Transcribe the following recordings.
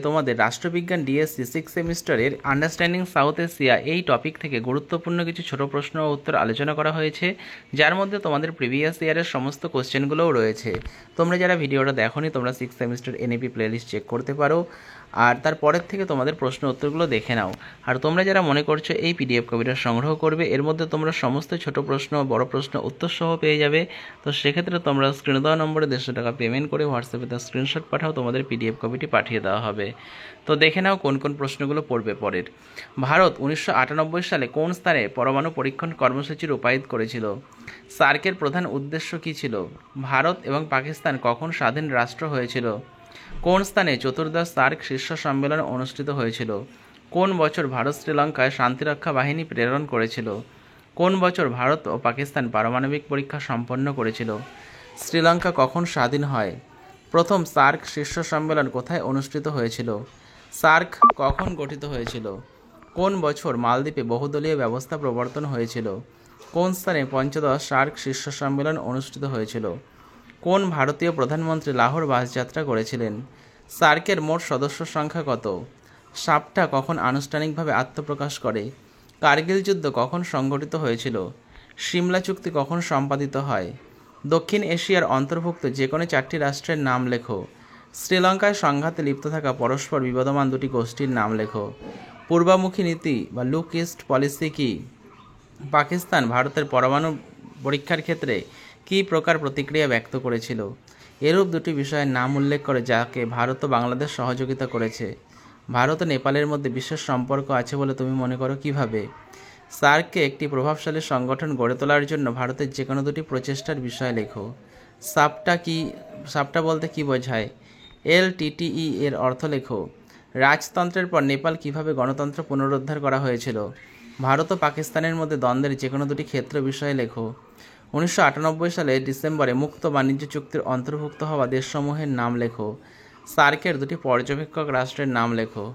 তোমাদের রাষ্ট্রবিজ্ঞান ডিএসসি 6 সেমিস্টারের আন্ডারস্ট্যান্ডিং সাউথ এশিয়া এই টপিক থেকে গুরুত্বপূর্ণ কিছু ছোট প্রশ্ন ও উত্তর আলোচনা করা হয়েছে, যার মধ্যে তোমাদের প্রিভিয়াস ইয়ারের সমস্ত কোশ্চেনগুলোও রয়েছে। তোমরা যারা ভিডিওটা দেখোনি তোমরা 6 সেমিস্টার এনইপি প্লেলিস্ট চেক করতে পারো, আর তারপরের থেকে তোমাদের প্রশ্ন উত্তরগুলো দেখে নাও। আর তোমরা যারা মনে করছো এই পিডিএফ কপিটা সংগ্রহ করবে, এর মধ্যে তোমরা সমস্ত ছোট প্রশ্ন বড় প্রশ্ন উত্তর সহ পেয়ে যাবে। তো সেক্ষেত্রে তোমরা স্ক্রিনে দেওয়া নম্বরে 150 টাকা পেমেন্ট করে হোয়াটসঅ্যাপে তার স্ক্রিনশট পাঠাও, তোমাদের পিডিএফ কপিটি পাঠিয়ে দেওয়া হবে। তো দেখে নাও কোন কোন প্রশ্নগুলো পড়বে পরের। ভারত 1998 সালে কোন স্থানে পরমাণু পরীক্ষণ কর্মসূচি রূপায়িত করেছিল? সার্কের প্রধান উদ্দেশ্য কী ছিল? ভারত এবং পাকিস্তান কখন স্বাধীন রাষ্ট্র হয়েছিল? কোন স্থানে চতুর্দশ সার্ক শীর্ষ সম্মেলন অনুষ্ঠিত হয়েছিল? কোন বছর ভারত শ্রীলঙ্কায় শান্তিরক্ষা বাহিনী প্রেরণ করেছিল? কোন বছর ভারত ও পাকিস্তান পারমাণবিক পরীক্ষা সম্পন্ন করেছিল? শ্রীলঙ্কা কখন স্বাধীন হয়? প্রথম সার্ক শীর্ষ সম্মেলন কোথায় অনুষ্ঠিত হয়েছিল? সার্ক কখন গঠিত হয়েছিল? কোন বছর মালদ্বীপে বহুদলীয় ব্যবস্থা প্রবর্তন হয়েছিল? কোন স্থানে পঞ্চদশ সার্ক শীর্ষ সম্মেলন অনুষ্ঠিত হয়েছিল? কোন ভারতীয় প্রধানমন্ত্রী লাহোর বাসযাত্রা করেছিলেন? সার্কের মোট সদস্য সংখ্যা কত? সাপটা কখন আনুষ্ঠানিকভাবে আত্মপ্রকাশ করে? কার্গিল যুদ্ধ কখন সংঘটিত হয়েছিল? সিমলা চুক্তি কখন সম্পাদিত হয়? দক্ষিণ এশিয়ার অন্তর্ভুক্ত যে কোনো 4টি রাষ্ট্রের নাম লেখো। শ্রীলঙ্কায় সংঘাতে লিপ্ত থাকা পরস্পর বিবদমান দুটি গোষ্ঠীর নাম লেখো। পূর্বামুখী নীতি বা লুক ইস্ট পলিসি কি? পাকিস্তান ভারতের পরমাণু পরীক্ষার ক্ষেত্রে কী প্রকার প্রতিক্রিয়া ব্যক্ত করেছিল? এরূপ দুটি বিষয়ের নাম উল্লেখ করে যাকে ভারত ও বাংলাদেশ সহযোগিতা করেছে। ভারত ও নেপালের মধ্যে বিশেষ সম্পর্ক আছে বলে তুমি মনে করো কিভাবে? সার্ককে একটি প্রভাবশালী সংগঠন গড়ে তোলার জন্য ভারতের যে কোনো দুটি প্রচেষ্টার বিষয় লেখো। সাপটা বলতে কি বোঝায়? এলটিটিই এর অর্থ লেখো। রাজতন্ত্রের পর নেপাল কিভাবে গণতন্ত্র পুনরুদ্ধার করা হয়েছিল? ভারত ও পাকিস্তানের মধ্যে দ্বন্দ্বের যে কোনো দুটি ক্ষেত্র বিষয়ে লেখো। 1998 সালে ডিসেম্বরে মুক্ত বাণিজ্য চুক্তির অন্তর্ভুক্ত হওয়া দেশসমূহের নাম লেখো। সার্কের দুটি পর্যবেক্ষক রাষ্ট্রের নাম লেখো।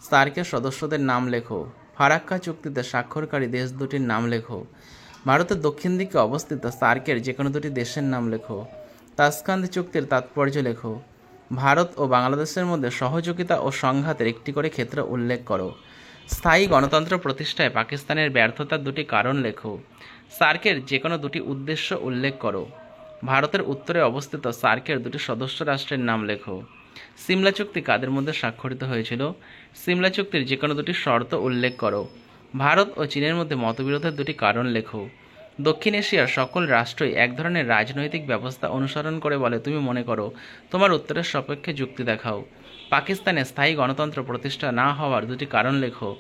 সার্কের সদস্যদের নাম লেখো। ফারাক্কা চুক্তিতে স্বাক্ষরকারী দেশ দুটির নাম লেখো। ভারতের দক্ষিণ দিকে অবস্থিত সার্কের যে কোনো দুটি দেশের নাম লেখো। তাশখান্দ চুক্তির তাৎপর্য লেখো। ভারত ও বাংলাদেশের মধ্যে সহযোগিতা ও সংঘাতের একটি করে ক্ষেত্র উল্লেখ করো। স্থায়ী গণতন্ত্র প্রতিষ্ঠায় পাকিস্তানের ব্যর্থতার দুটি কারণ লেখো। সার্কের যে কোনো দুটি উদ্দেশ্য উল্লেখ করো। ভারতের উত্তরে অবস্থিত সার্কের দুটি সদস্য রাষ্ট্রের নাম লেখো। সিমলা চুক্তি কাদের মধ্যে স্বাক্ষরিত হয়েছিল? সিমলা চুক্তির যে কোনো দুটি শর্ত উল্লেখ করো। ভারত ও চীনের মধ্যে মতবিরোধের দুটি কারণ লেখো। দক্ষিণ এশিয়ার সকল রাষ্ট্রই এক ধরনের রাজনৈতিক ব্যবস্থা অনুসরণ করে বলে তুমি মনে করো। তোমার উত্তরের সপক্ষে যুক্তি দেখাও। পাকিস্তানে স্থায়ী গণতন্ত্র প্রতিষ্ঠা না হওয়ার দুটি কারণ লেখো,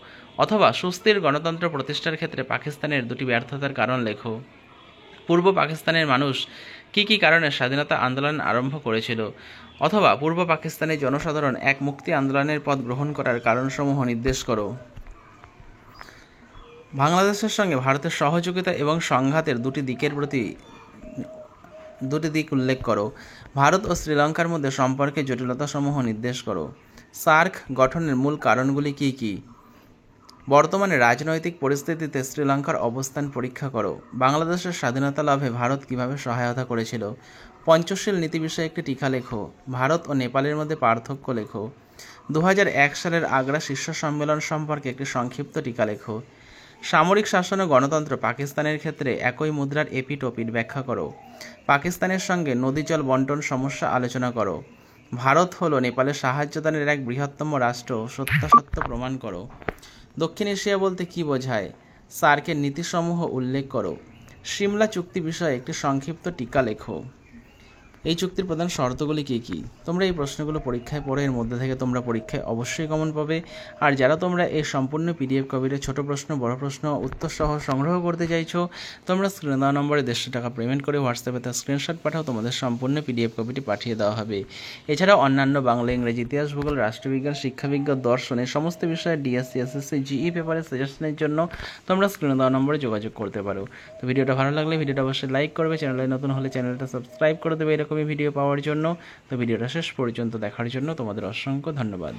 অথবা সুস্থির গণতন্ত্র প্রতিষ্ঠার ক্ষেত্রে পাকিস্তানের দুটি ব্যর্থতার কারণ লেখো। পূর্ব পাকিস্তানের মানুষ কী কী কারণে স্বাধীনতা আন্দোলন আরম্ভ করেছিল, অথবা পূর্ব পাকিস্তানের জনসাধারণ এক মুক্তি আন্দোলনের পথ গ্রহণ করার কারণসমূহ নির্দেশ করো। বাংলাদেশের সঙ্গে ভারতের সহযোগিতা এবং সংঘাতের দুটি দিক উল্লেখ করো। ভারত ও শ্রীলঙ্কার মধ্যে সম্পর্কের জটিলতাসমূহ নির্দেশ করো। সার্ক গঠনের মূল কারণগুলি কী কী? বর্তমানে রাজনৈতিক পরিস্থিতিতে শ্রীলঙ্কার অবস্থান পরীক্ষা করো। বাংলাদেশের স্বাধীনতা লাভে ভারত কিভাবে সহায়তা করেছিল? পঞ্চশীল নীতি বিষয়ে একটি টিকা লেখো। ভারত ও নেপালের মধ্যে পার্থক্য লেখো। 2001 সালের আগ্রা শীর্ষ সম্মেলন সম্পর্কে একটি সংক্ষিপ্ত টিকা লেখো। সামরিক শাসন ও গণতন্ত্র পাকিস্তানের ক্ষেত্রে একই মুদ্রার এপিঠ-ওপিঠ ব্যাখ্যা করো। পাকিস্তানের সঙ্গে নদী জল বন্টন সমস্যা আলোচনা করো। ভারত হলো নেপালের সাহায্যদানের এক বৃহত্তম রাষ্ট্র, সত্যাসত্য প্রমাণ করো। দক্ষিণ এশিয়া বলতে কী বোঝায়? সার্কের নীতিসমূহ উল্লেখ করো। সিমলা চুক্তি বিষয়ে একটি সংক্ষিপ্ত টিকা লেখো। এই চুক্তির প্রধান শর্তগুলি কী কী? তোমরা এই প্রশ্নগুলো পরীক্ষায় পড়ে এর মধ্যে থেকে তোমরা পরীক্ষায় অবশ্যই কমন পাবে। আর যারা তোমরা এই সম্পূর্ণ পিডিএফ কপিতে ছোট প্রশ্ন বড় প্রশ্ন উত্তর সহ সংগ্রহ করতে চাইছো, তোমরা স্ক্রিনে দেওয়া নম্বরে 150 টাকা পেমেন্ট করে হোয়াটসঅ্যাপে তার স্ক্রিনশট পাঠাও, তোমাদের সম্পূর্ণ পিডিএফ কপিটি পাঠিয়ে দেওয়া হবে। এছাড়াও অন্যান্য বাংলা, ইংরেজি, ইতিহাস, ভূগোল, রাষ্ট্রবিজ্ঞান, শিক্ষাবিজ্ঞান, দর্শন এই সমস্ত বিষয়ে ডিএসসি, এসএসসি, জিই পেপারের সাজেশনের জন্য তোমরা স্ক্রিনে দেওয়া নম্বরে যোগাযোগ করতে পারো। তো ভিডিওটা ভালো লাগলে ভিডিওটা অবশ্যই লাইক করবে, চ্যানেলে নতুন হলে চ্যানেলটা সাবস্ক্রাইব করে দেবে এরকমই ভিডিও পাওয়ার জন্য। তো ভিডিওটা শেষ পর্যন্ত দেখার জন্য তোমাদের অসংখ্য ধন্যবাদ।